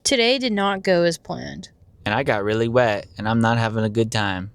Today did not go as planned. And I got really wet, and I'm not having a good time.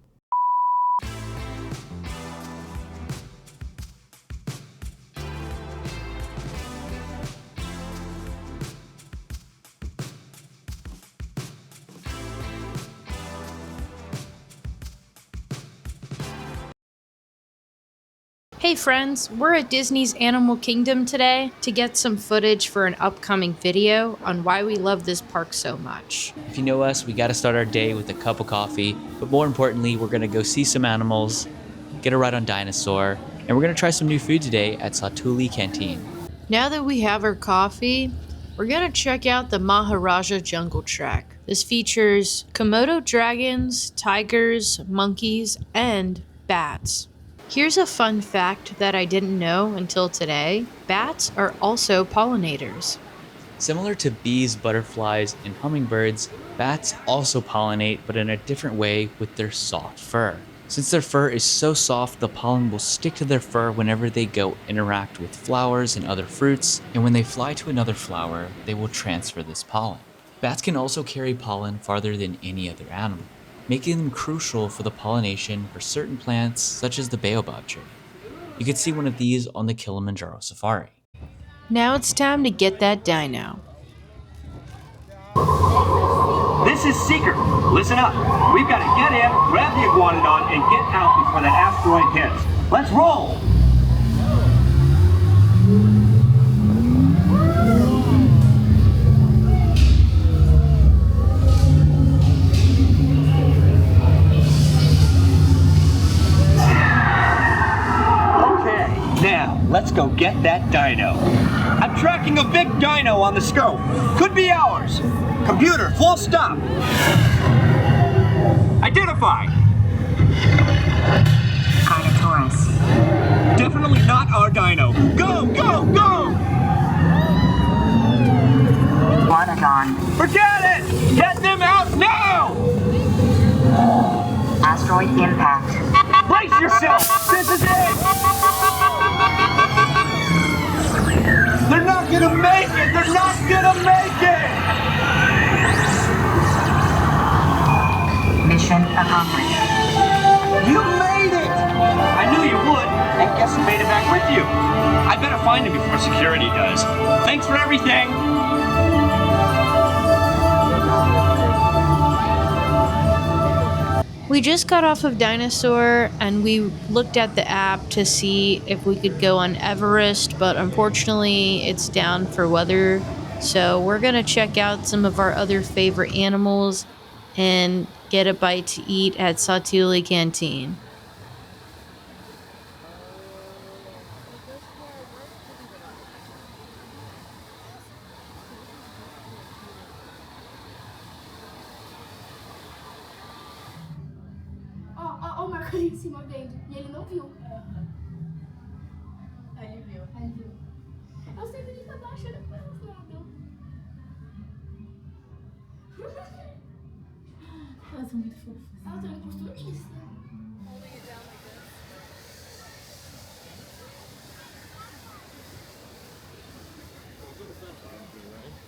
Hey friends, we're at Disney's Animal Kingdom today to get some footage for an upcoming video on why we love this park so much. If you know us, we gotta start our day with a cup of coffee, but more importantly, we're gonna go see some animals, get a ride on Dinosaur, and we're gonna try some new food today at Satuli Canteen. Now that we have our coffee, we're gonna check out the Maharaja Jungle Trek. This features Komodo dragons, tigers, monkeys, and bats. Here's a fun fact that I didn't know until today. Bats are also pollinators. Similar to bees, butterflies, and hummingbirds, bats also pollinate, but in a different way with their soft fur. Since their fur is so soft, the pollen will stick to their fur whenever they go interact with flowers and other fruits, and when they fly to another flower, they will transfer this pollen. Bats can also carry pollen farther than any other animal, making them crucial for the pollination for certain plants such as the baobab tree. You can see one of these on the Kilimanjaro Safari. Now it's time to get that dino. This is Seeker. Listen up. We've got to get in, grab the iguanodon, and get out before that asteroid hits. Let's roll! Now, let's go get that dino. I'm tracking a big dino on the scope. Could be ours. Computer, full stop. Identify. Carnotaurus. Definitely not our dino. Go, go, go! Iguanodon. Forget it! Get them out now! Asteroid impact. Brace yourself! This is it! They're not gonna make it! They're not gonna make it! Mission accomplished. You made it! I knew you would, and guess who made it back with you? I better find him before security does. Thanks for everything! We just got off of Dinosaur and we looked at the app to see if we could go on Everest, but unfortunately it's down for weather. So we're gonna check out some of our other favorite animals and get a bite to eat at Satuli Canteen. Ó, o Marco ali em cima vendo. E ele não viu. Ele viu. Ele viu. Eu sempre de baixo, olha pra ela, não. Elas são muito fofas. Elas são costumistas.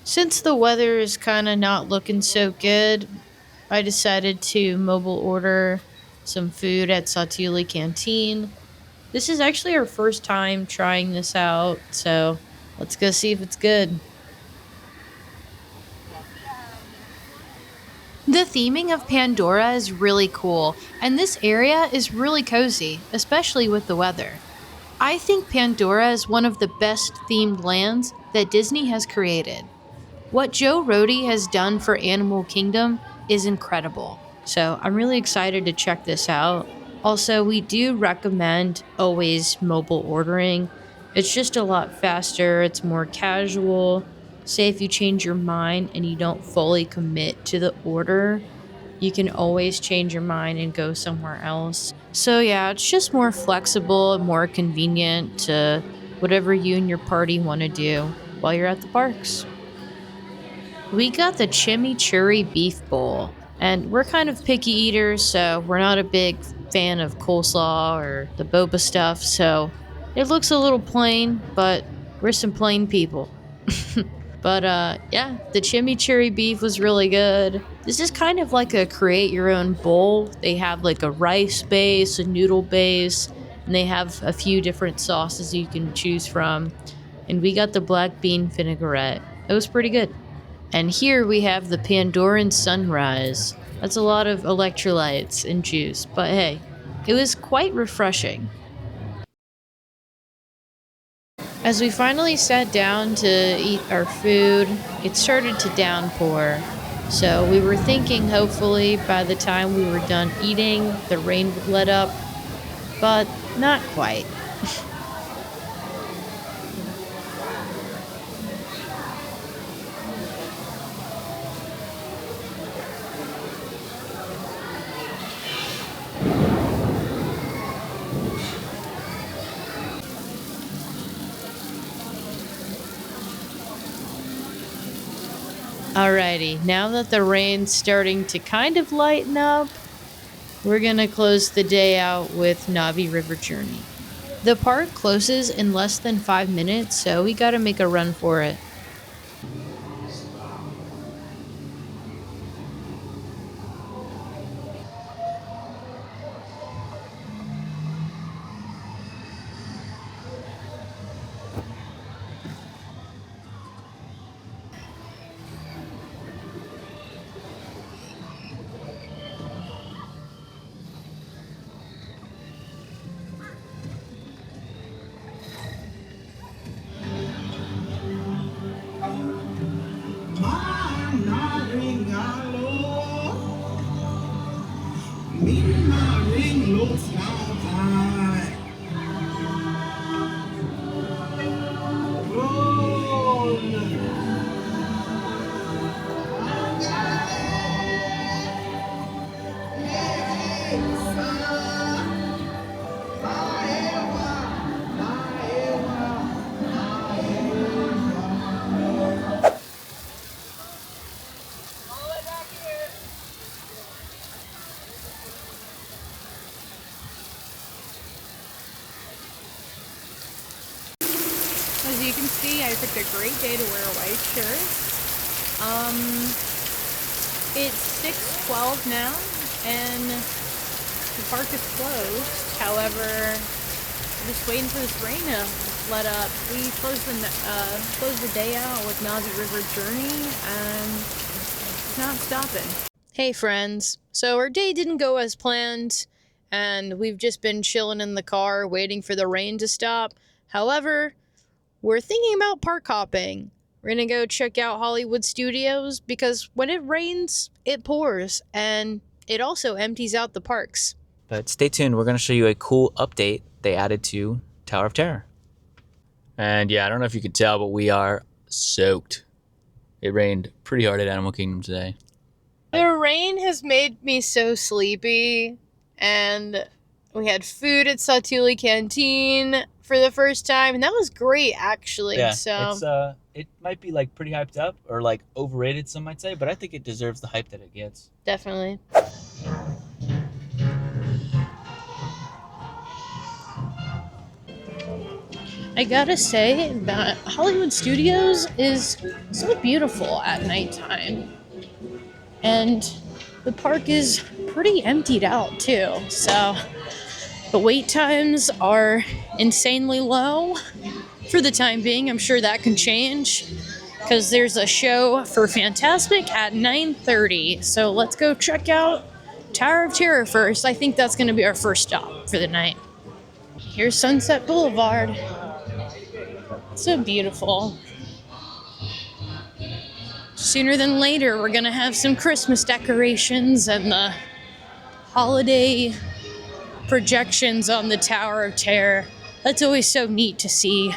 Since the weather is kind of not looking so good, I decided to mobile order some food at Satuli Canteen. This is actually our first time trying this out, so let's go see if it's good. The theming of Pandora is really cool, and this area is really cozy, especially with the weather. I think Pandora is one of the best themed lands that Disney has created. What Joe Rohde has done for Animal Kingdom is incredible. So I'm really excited to check this out. Also, we do recommend always mobile ordering. It's just a lot faster, it's more casual. Say if you change your mind and you don't fully commit to the order, you can always change your mind and go somewhere else. So yeah, it's just more flexible and more convenient to whatever you and your party want to do while you're at the parks. We got the chimichurri beef bowl. And we're kind of picky eaters, so we're not a big fan of coleslaw or the boba stuff, so it looks a little plain, but we're some plain people. But yeah, the chimichurri beef was really good. This is kind of like a create your own bowl. They have like a rice base, a noodle base, and they have a few different sauces you can choose from. And we got the black bean vinaigrette. It was pretty good. And here we have the Pandoran Sunrise. That's a lot of electrolytes and juice, but hey, it was quite refreshing. As we finally sat down to eat our food, it started to downpour. So we were thinking hopefully by the time we were done eating, the rain would let up, but not quite. Alrighty, now that the rain's starting to kind of lighten up, we're gonna close the day out with Navi River Journey. The park closes in less than 5 minutes, so we gotta make a run for it. As you can see, I picked a great day to wear a white shirt. It's 6:12 now, and the park is closed. However, I'm just waiting for this rain to let up. We closed the day out with Navi River Journey, and it's not stopping. Hey friends, so our day didn't go as planned, and we've just been chilling in the car waiting for the rain to stop. However, we're thinking about park hopping. We're gonna go check out Hollywood Studios because when it rains, it pours, and it also empties out the parks. But stay tuned, we're going to show you a cool update they added to Tower of Terror. And yeah, I don't know if you could tell, but we are soaked. It rained pretty hard at Animal Kingdom today. The rain has made me so sleepy, and we had food at Satuli Canteen for the first time, and that was great, actually. Yeah, so it might be like pretty hyped up or like overrated, some might say, but I think it deserves the hype that it gets. definitely. I gotta say that Hollywood Studios is so beautiful at nighttime. And the park is pretty emptied out too. So the wait times are insanely low for the time being. I'm sure that can change because there's a show for Fantastic at 9:30. So let's go check out Tower of Terror first. I think that's going to be our first stop for the night. Here's Sunset Boulevard. So beautiful. Sooner than later, we're gonna have some Christmas decorations and the holiday projections on the Tower of Terror. That's always so neat to see.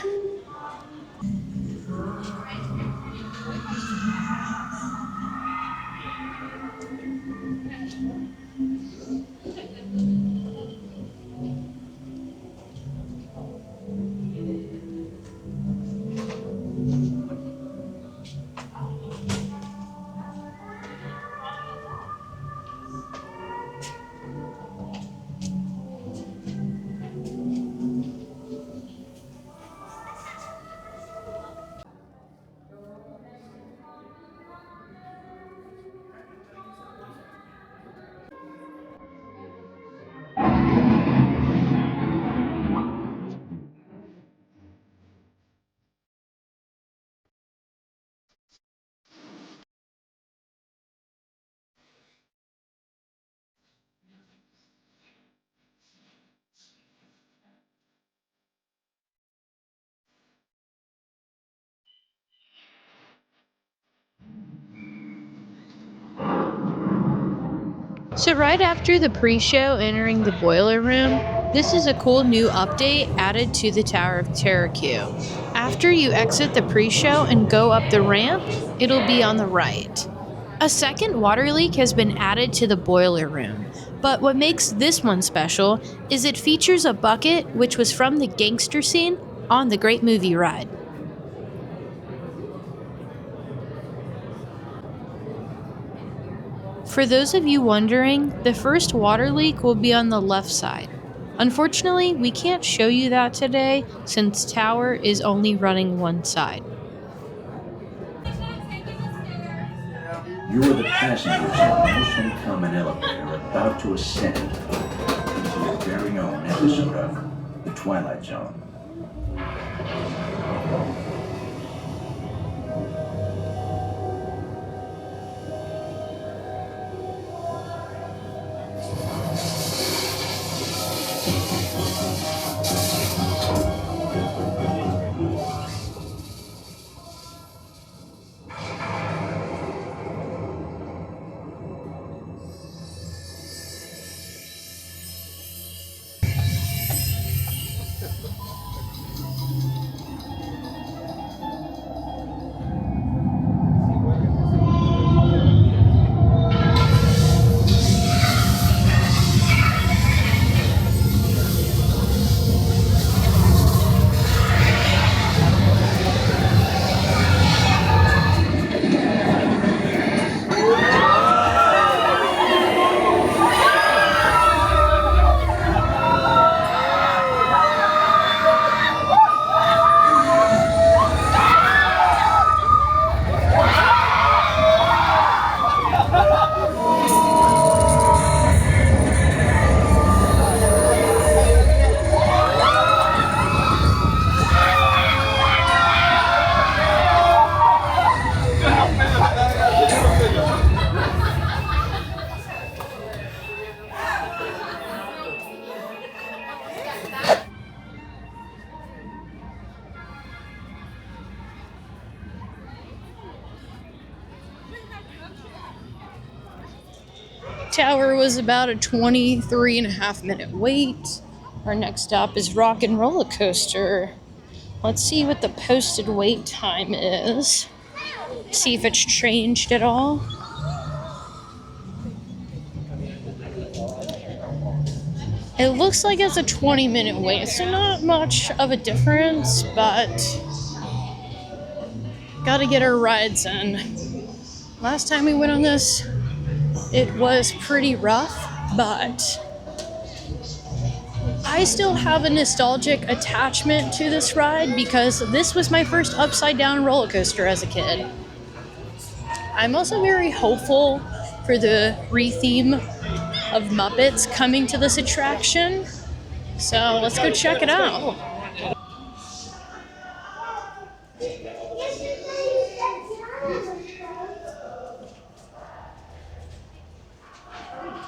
So right after the pre-show entering the boiler room, this is a cool new update added to the Tower of Terror queue. After you exit the pre-show and go up the ramp, it'll be on the right. A second water leak has been added to the boiler room, but what makes this one special is it features a bucket which was from the gangster scene on the Great Movie Ride. For those of you wondering, the first water leak will be on the left side. Unfortunately, we can't show you that today since Tower is only running one side. You are the passengers of the most uncommon elevator about to ascend into your very own episode of The Twilight Zone. Tower was about a 23.5 minute wait. Our next stop is Rock and Roller Coaster. Let's see what the posted wait time is. See if it's changed at all. It looks like it's a 20-minute wait, so not much of a difference, but gotta get our rides in. Last time we went on this, it was pretty rough, but I still have a nostalgic attachment to this ride because this was my first upside down roller coaster as a kid. I'm also very hopeful for the re-theme of Muppets coming to this attraction, so let's go check it out.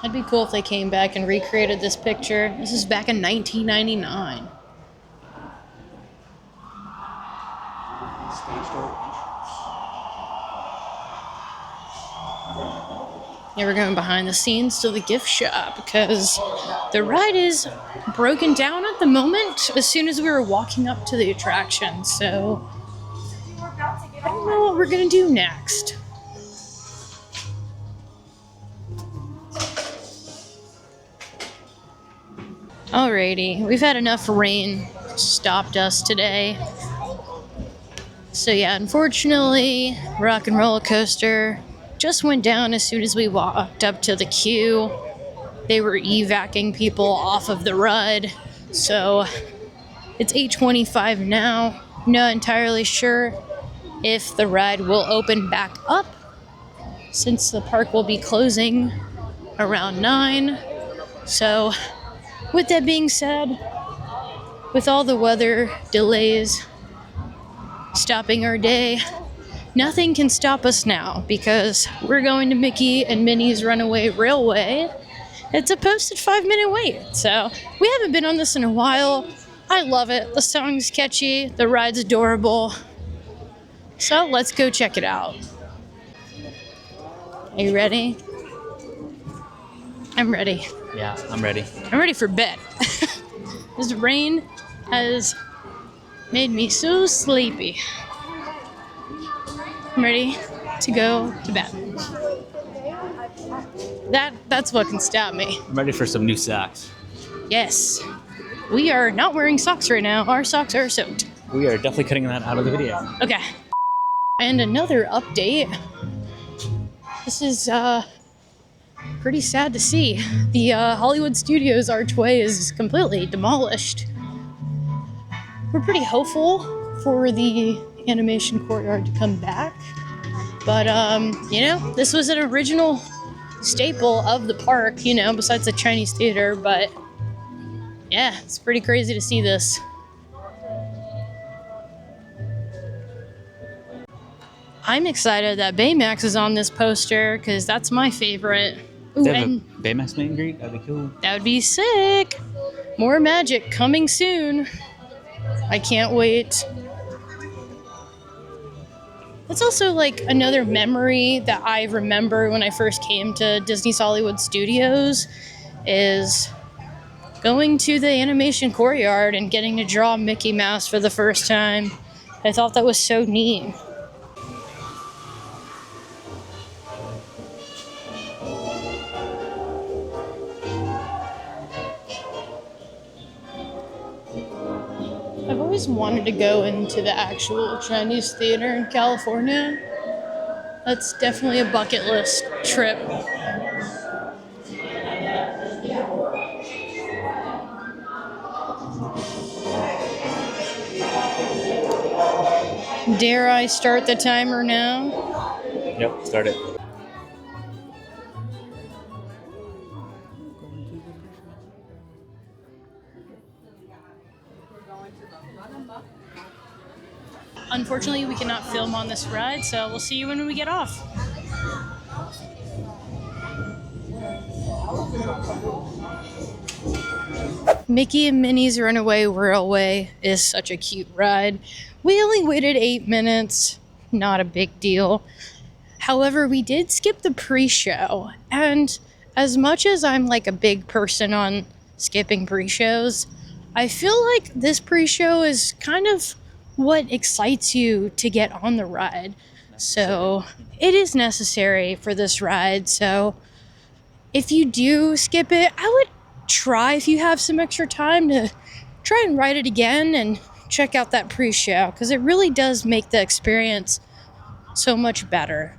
That'd be cool if they came back and recreated this picture. This is back in 1999. Yeah, we're going behind the scenes to the gift shop because the ride is broken down at the moment as soon as we were walking up to the attraction. So I don't know what we're going to do next. Alrighty, we've had enough rain stopped us today. So yeah, unfortunately, Rock and Roller Coaster just went down as soon as we walked up to the queue. They were evacing people off of the ride. So it's 8:25 now. Not entirely sure if the ride will open back up since the park will be closing around 9. So with that being said, with all the weather delays stopping our day, nothing can stop us now because we're going to Mickey and Minnie's Runaway Railway. It's a posted 5-minute wait, so we haven't been on this in a while. I love it. The song's catchy, the ride's adorable. So let's go check it out. Are you ready? I'm ready. Yeah, I'm ready. I'm ready for bed. This rain has made me so sleepy. I'm ready to go to bed. That's what can stop me. I'm ready for some new socks. Yes. We are not wearing socks right now. Our socks are soaked. We are definitely cutting that out of the video. Okay. And another update. This is pretty sad to see. The Hollywood Studios archway is completely demolished. We're pretty hopeful for the animation courtyard to come back. But, you know, this was an original staple of the park, you know, besides the Chinese theater. But, yeah, it's pretty crazy to see this. I'm excited that Baymax is on this poster because that's my favorite. Ooh, They have and a Baymax meet and greet? That'd be cool. that would be sick. More magic coming soon. I can't wait. It's also like another memory that I remember when I first came to Disney's Hollywood Studios is going to the animation courtyard and getting to draw Mickey Mouse for the first time. I thought that was so neat. I've always wanted to go into the actual Chinese theater in California. That's definitely a bucket list trip. Dare I start the timer now? Yep, start it. Unfortunately, we cannot film on this ride, so we'll see you when we get off. Mickey and Minnie's Runaway Railway is such a cute ride. We only waited 8 minutes, not a big deal. However, we did skip the pre-show, and as much as I'm like a big person on skipping pre-shows, I feel like this pre-show is kind of what excites you to get on the ride. So it is necessary for this ride. So if you do skip it, I would try, if you have some extra time, to try and ride it again and check out that pre-show, because it really does make the experience so much better.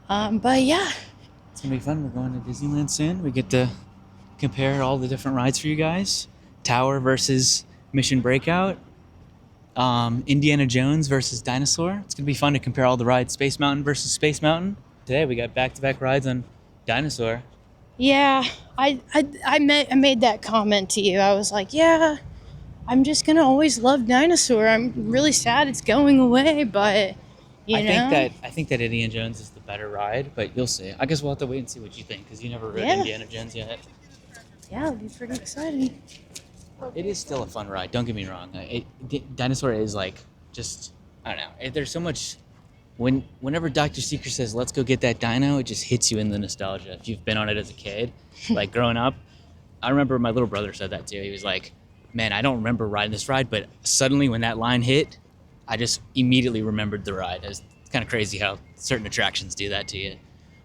But yeah, It's gonna be fun. We're going to Disneyland soon. We get to compare all the different rides for you guys. Tower versus Mission Breakout. Indiana Jones versus Dinosaur. It's gonna be fun to compare all the rides. Space Mountain versus Space Mountain. Today we got back-to-back rides on Dinosaur. yeah, I made that comment to you. I was like, yeah, I'm just gonna always love Dinosaur. I'm really sad it's going away, but you know. I think that Indiana Jones is the better ride, but you'll see. I guess we'll have to wait and see what you think, because you never read Yeah. Indiana Jones yet. Yeah, it'd be pretty exciting. It is still a fun ride. Don't get me wrong. Dinosaur is like just, I don't know. There's so much. Whenever Dr. Seeker says, "Let's go get that dino," it just hits you in the nostalgia. If you've been on it as a kid, like growing up, I remember my little brother said that too. He was like, "Man, I don't remember riding this ride, but suddenly when that line hit, I just immediately remembered the ride." It's kind of crazy how certain attractions do that to you.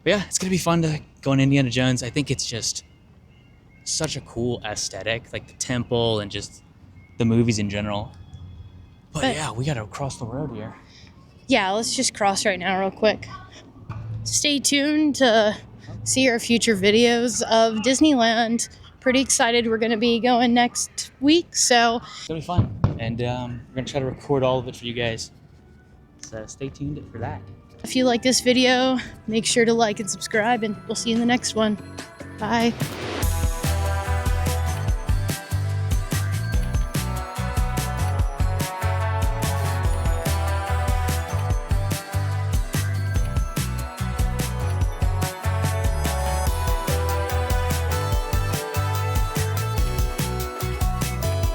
But yeah, it's gonna be fun to go on Indiana Jones. I think it's just such a cool aesthetic, like the temple and just the movies in general. But yeah, we gotta cross the road here. Yeah, let's just cross right now real quick. Stay tuned to see our future videos of Disneyland. Pretty excited. We're going to be going next week, so It's gonna be fun, and we're gonna try to record all of it for you guys. So stay tuned for that. if you like this video, make sure to like and subscribe, and we'll see you in the next one. Bye.